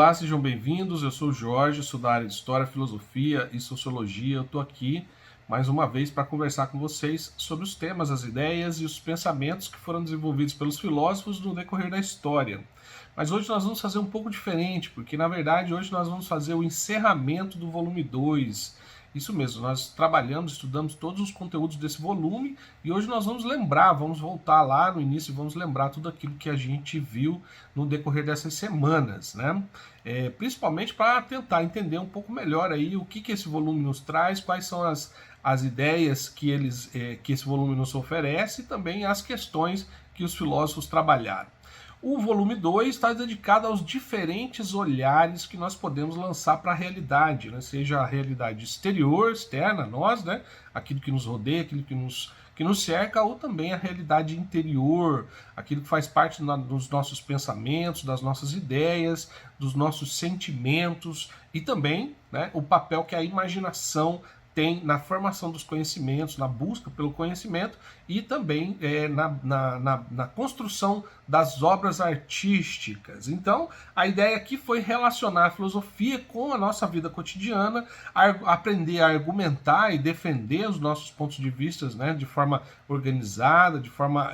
Olá, sejam bem-vindos. Eu sou o Jorge, sou da área de História, Filosofia e Sociologia. Eu estou aqui mais uma vez para conversar com vocês sobre os temas, as ideias e os pensamentos que foram desenvolvidos pelos filósofos no decorrer da história. Mas hoje nós vamos fazer um pouco diferente, porque na verdade hoje nós vamos fazer o encerramento do volume 2. Isso mesmo, nós trabalhamos, estudamos todos os conteúdos desse volume e hoje nós vamos lembrar, vamos voltar lá no início e vamos lembrar tudo aquilo que a gente viu no decorrer dessas semanas, né? Principalmente para tentar entender um pouco melhor aí o que esse volume nos traz, quais são as ideias que esse volume nos oferece e também as questões que os filósofos trabalharam. O volume 2 está dedicado aos diferentes olhares que nós podemos lançar para a realidade, né? Seja a realidade exterior, externa a nós, né? Aquilo que nos rodeia, aquilo que nos cerca, ou também a realidade interior, aquilo que faz parte dos nossos pensamentos, das nossas ideias, dos nossos sentimentos e também, né, o papel que a imaginação tem na formação dos conhecimentos, na busca pelo conhecimento e também na construção das obras artísticas. Então, a ideia aqui foi relacionar a filosofia com a nossa vida cotidiana, aprender a argumentar e defender os nossos pontos de vista, né, de forma organizada, de forma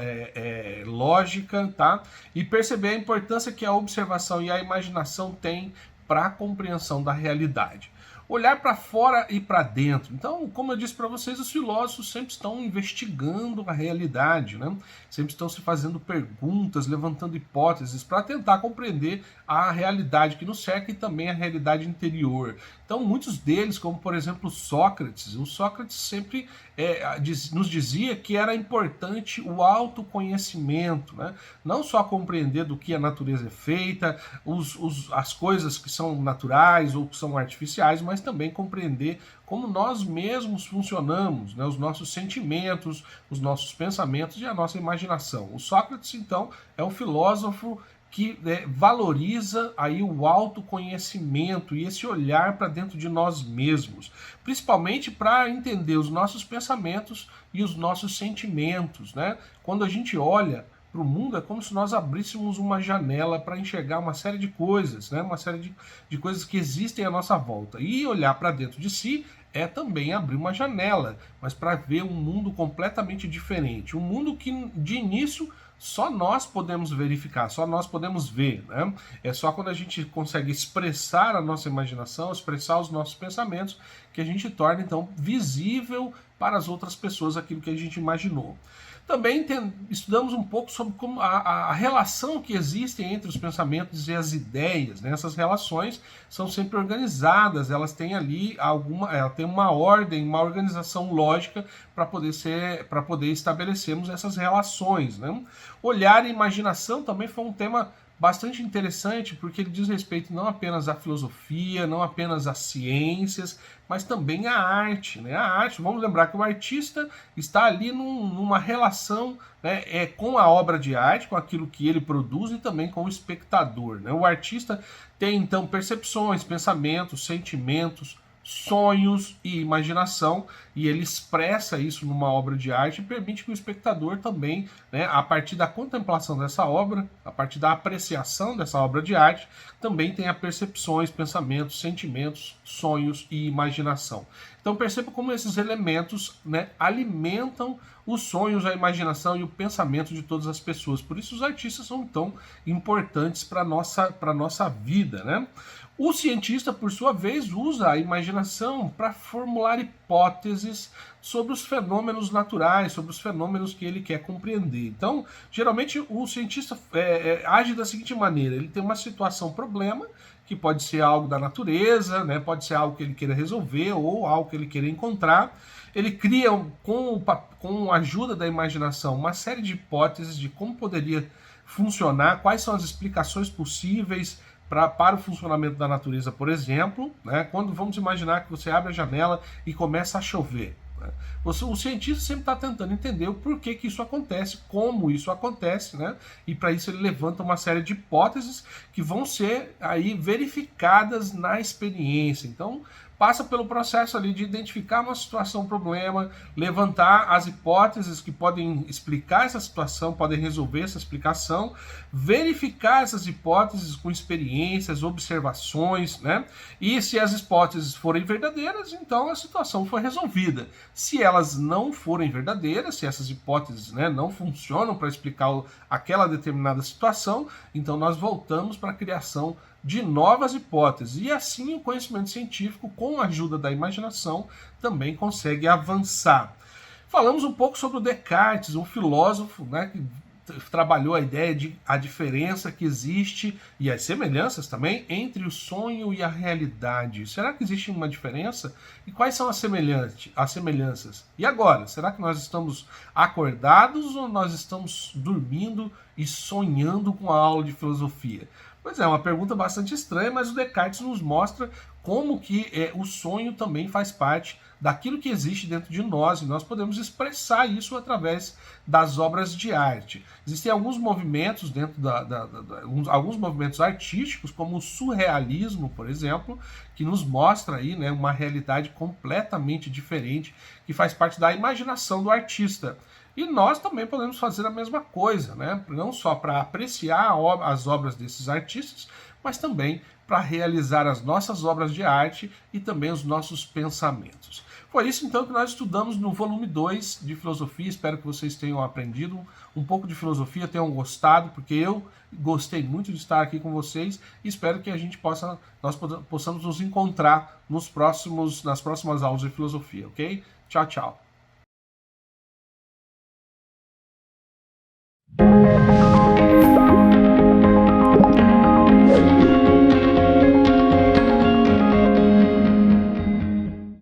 lógica, tá? E perceber a importância que a observação e a imaginação têm para a compreensão da realidade. Olhar para fora e para dentro. Então, como eu disse para vocês, os filósofos sempre estão investigando a realidade, né? Sempre estão se fazendo perguntas, levantando hipóteses para tentar compreender a realidade que nos cerca e também a realidade interior. Então, muitos deles, como por exemplo Sócrates, o Sócrates sempre nos dizia que era importante o autoconhecimento, né? Não só compreender do que a natureza é feita, as coisas que são naturais ou que são artificiais, mas também compreender como nós mesmos funcionamos, né? Os nossos sentimentos, os nossos pensamentos e a nossa imaginação. O Sócrates, então, é um filósofo que valoriza aí o autoconhecimento e esse olhar para dentro de nós mesmos, principalmente para entender os nossos pensamentos e os nossos sentimentos, né? Quando a gente olha para o mundo, é como se nós abríssemos uma janela para enxergar uma série de coisas, né? Uma série de coisas que existem à nossa volta. E olhar para dentro de si é também abrir uma janela, mas para ver um mundo completamente diferente. Um mundo que, de início, só nós podemos verificar, só nós podemos ver, né? É só quando a gente consegue expressar a nossa imaginação, expressar os nossos pensamentos, que a gente torna, então, visível para as outras pessoas aquilo que a gente imaginou. Também estudamos um pouco sobre como a relação que existe entre os pensamentos e as ideias, né? Essas relações são sempre organizadas, elas têm ali ela tem uma ordem, uma organização lógica para poder estabelecermos essas relações, né? Olhar e imaginação também foi um tema bastante interessante, porque ele diz respeito não apenas à filosofia, não apenas às ciências, mas também à arte, né? A arte, vamos lembrar que o artista está ali numa relação, né, com a obra de arte, com aquilo que ele produz e também com o espectador, né? O artista tem então percepções, pensamentos, sentimentos, sonhos e imaginação, e ele expressa isso numa obra de arte e permite que o espectador também, né, a partir da contemplação dessa obra, a partir da apreciação dessa obra de arte, também tenha percepções, pensamentos, sentimentos, sonhos e imaginação. Então perceba como esses elementos, né, alimentam os sonhos, a imaginação e o pensamento de todas as pessoas. Por isso os artistas são tão importantes para a nossa vida, né? O cientista, por sua vez, usa a imaginação para formular hipóteses sobre os fenômenos naturais, sobre os fenômenos que ele quer compreender. Então, geralmente, o cientista age da seguinte maneira: ele tem uma situação, problema, que pode ser algo da natureza, né, pode ser algo que ele queira resolver ou algo que ele queira encontrar. Ele cria, com a ajuda da imaginação, uma série de hipóteses de como poderia funcionar, quais são as explicações possíveis para o funcionamento da natureza, por exemplo, né? Quando vamos imaginar que você abre a janela e começa a chover, né? O cientista sempre está tentando entender o porquê que isso acontece, como isso acontece, né? E para isso ele levanta uma série de hipóteses que vão ser aí verificadas na experiência. Então, passa pelo processo ali de identificar uma situação, problema, levantar as hipóteses que podem explicar essa situação, podem resolver essa explicação, verificar essas hipóteses com experiências, observações, né? E se as hipóteses forem verdadeiras, então a situação foi resolvida. Se elas não forem verdadeiras, se essas hipóteses, né, não funcionam para explicar aquela determinada situação, então nós voltamos para a criação de novas hipóteses. E assim o conhecimento científico, com a ajuda da imaginação, também consegue avançar. Falamos um pouco sobre o Descartes, um filósofo, né, que trabalhou a ideia de a diferença que existe e as semelhanças também entre o sonho e a realidade. Será que existe uma diferença? E quais são as semelhanças? E agora, será que nós estamos acordados ou nós estamos dormindo e sonhando com a aula de filosofia? Pois é, uma pergunta bastante estranha, mas o Descartes nos mostra como que o sonho também faz parte daquilo que existe dentro de nós, e nós podemos expressar isso através das obras de arte. Existem alguns movimentos dentro alguns movimentos artísticos, como o surrealismo, por exemplo, que nos mostra aí, né, uma realidade completamente diferente, que faz parte da imaginação do artista. E nós também podemos fazer a mesma coisa, né? Não só para apreciar as obras desses artistas, mas também para realizar as nossas obras de arte e também os nossos pensamentos. Foi isso então que nós estudamos no volume 2 de filosofia. Espero que vocês tenham aprendido um pouco de filosofia, tenham gostado, porque eu gostei muito de estar aqui com vocês e espero que nós possamos nos encontrar nas próximas aulas de filosofia, ok? Tchau, tchau.